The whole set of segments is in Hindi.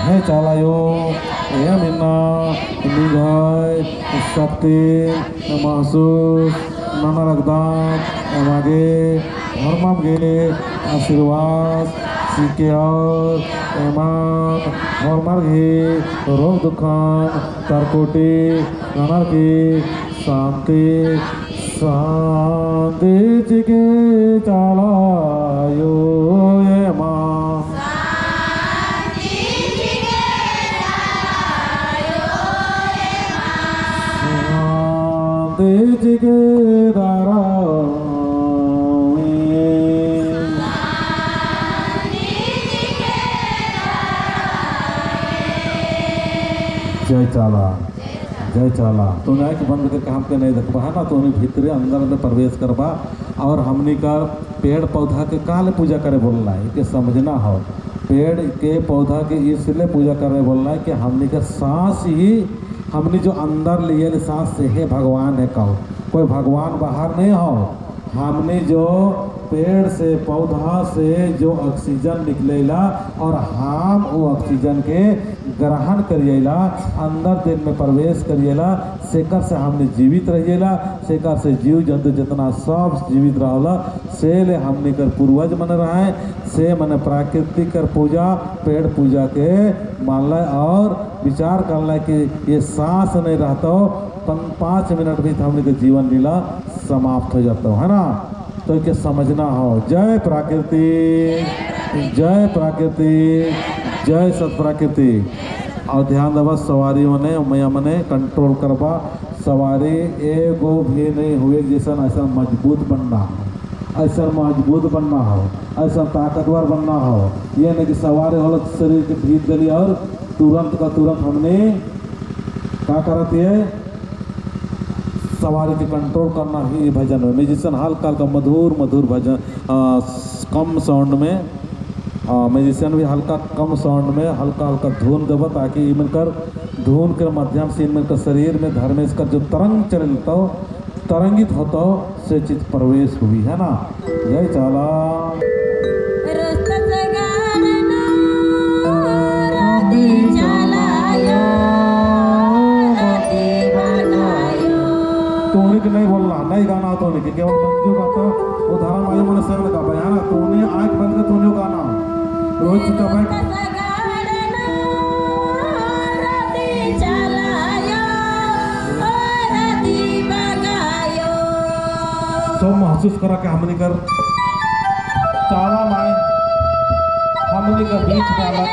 हे चालायो हे मिन्ना निघाय शक्ति महसूस नाना रगदान मागे धर्मागे आशीर्वाद सीखे और एमान हरमार घे रोग दुखान तारकोटी नानार की शांति शांति चिके चालायो एमान शांति चिके दारा जय चाला जय चाला तूने आँख बंद करके हमके नहीं देखबा है ना, तूने भीतरे अंदर प्रवेश करबा और हमनी का पेड़ पौधा के काल पूजा करे बोलना है कि समझना हो। पेड़ के पौधा के इसलिए पूजा करे बोलना है कि हमनी का सांस ही हमने जो अंदर लिए सांस से है भगवान है कहो, कोई भगवान बाहर नहीं हो। हमने जो पेड़ से पौधा से जो ऑक्सीजन निकलेला और हम वो ऑक्सीजन के ग्रहण करिएला अंदर दिन में प्रवेश करिएला, सेकर से हमने जीवित रहिएला, सेकर से जीव जंतु जितना सब जीवित रहला से ले हमने कर पूर्वज मन रहा है से मन प्राकृतिक कर पूजा पेड़ पूजा के मान ला और विचार कर ला कि ये सांस नहीं रहता हो 5 मिनट भी हमने के जीवन लीला समाप्त हो जाता है ना। तो क्या समझना हो। जय प्रकृति जय प्रकृति जय सत प्रकृति। और ध्यान दबा सवारी मने मैया मने कंट्रोल करबा, सवारी एगो भी नहीं हुए जैसा ऐसा मजबूत बनना हो, ऐसा मजबूत बनना हो, ऐसा ताकतवर बनना हो। ये नहीं कि सवारी हो शरीर के भीत गली और तुरंत का तुरंत हमने क्या करती है सवारी के कंट्रोल करना ही भजन में। म्यूजिशियन हल्का हल्का मधुर मधुर भजन कम साउंड में, म्यूजिशियन भी हल्का कम साउंड में हल्का हल्का धुन देव ताकि इनकर धुन के माध्यम से इनकर शरीर में धर्मेश का जो तरंग चलता हो तरंगित होता हो से चित प्रवेश हुई है ना। जय चाला नहीं बोलना नहीं गाना तो नहीं केवल मंजू गाता वो धारा मायू मन से गा पाया ना। तूने आंख बंद कर तूने गाना रोज का बैठ तो महसूस करा कि हमने कर चाला माए हमने कर बीच में आला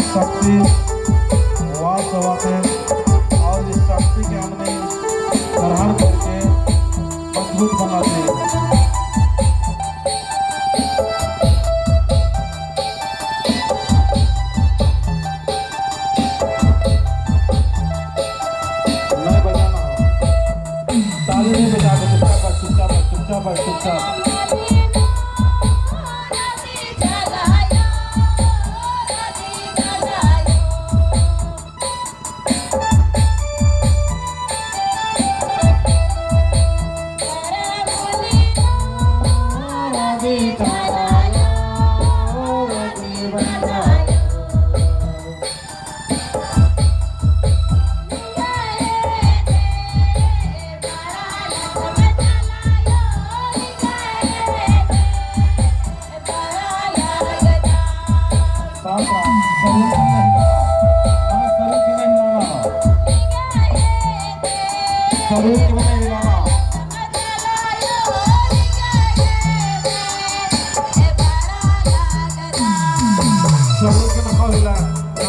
शक्ति वास होते और इस शक्ति के हमने ग्रहण करके मजबूत बनाते हैं। नहीं बजाना हो, ताली नहीं बजा के चुपचाप चुपचाप चुपचाप चुपचाप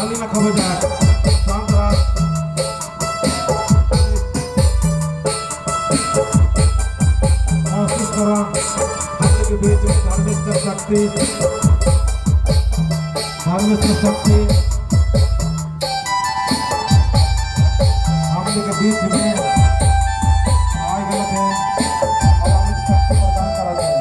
ताली ना खबर जाए शांत रहा महसूस करा हाथ के बीच में धार्मिक शक्ति हमने के बीच में आए गलत है और हमें शक्ति प्रदान करा जाए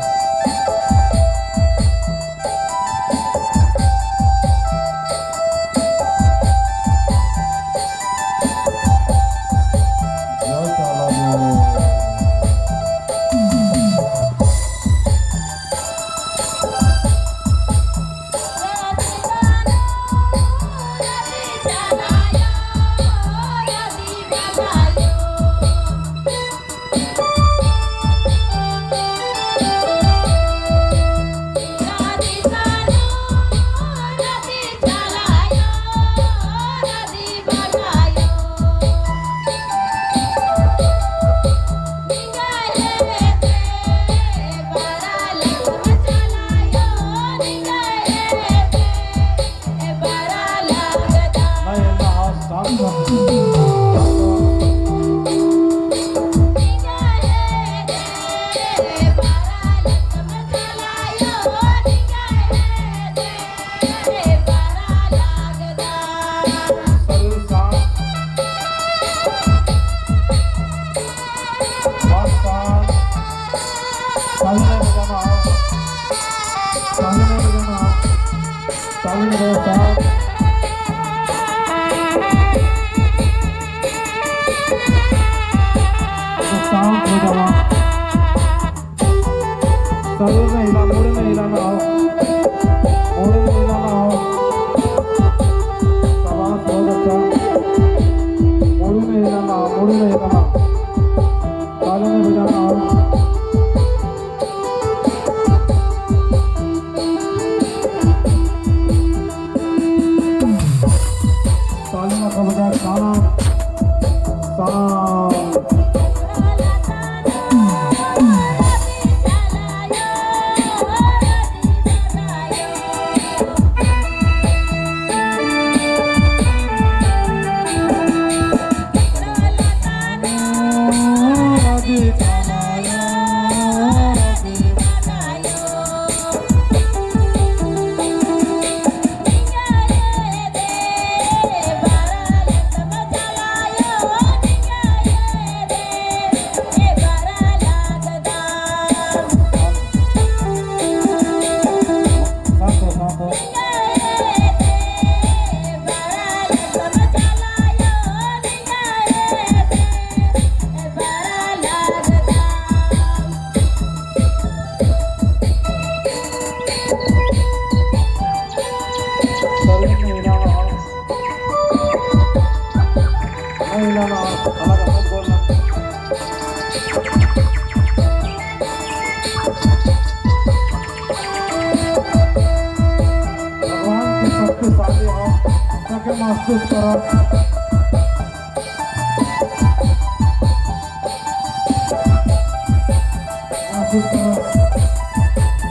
महसूस करो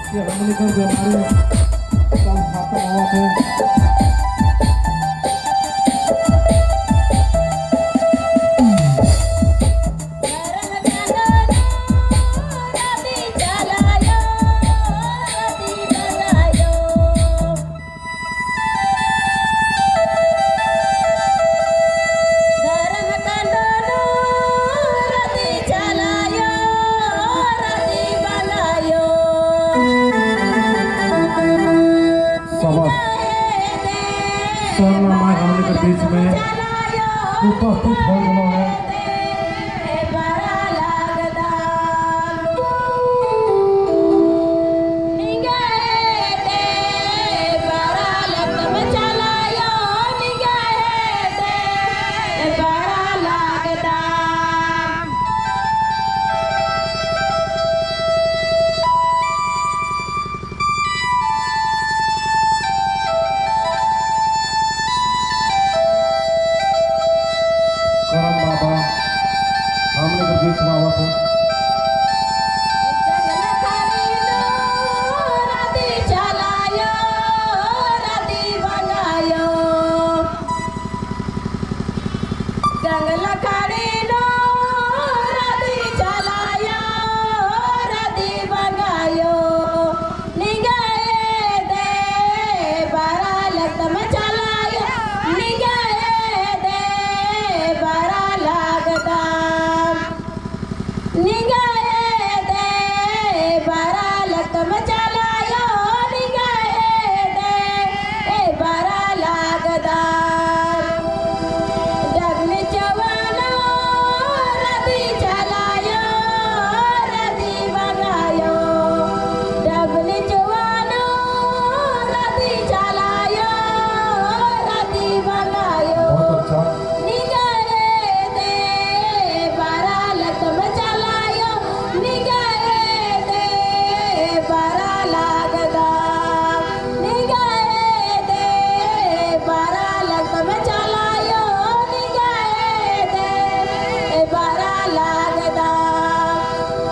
कि हमने कर बीमारी कल खत्म हुआ थे बीच में उपस्थित हो गया है।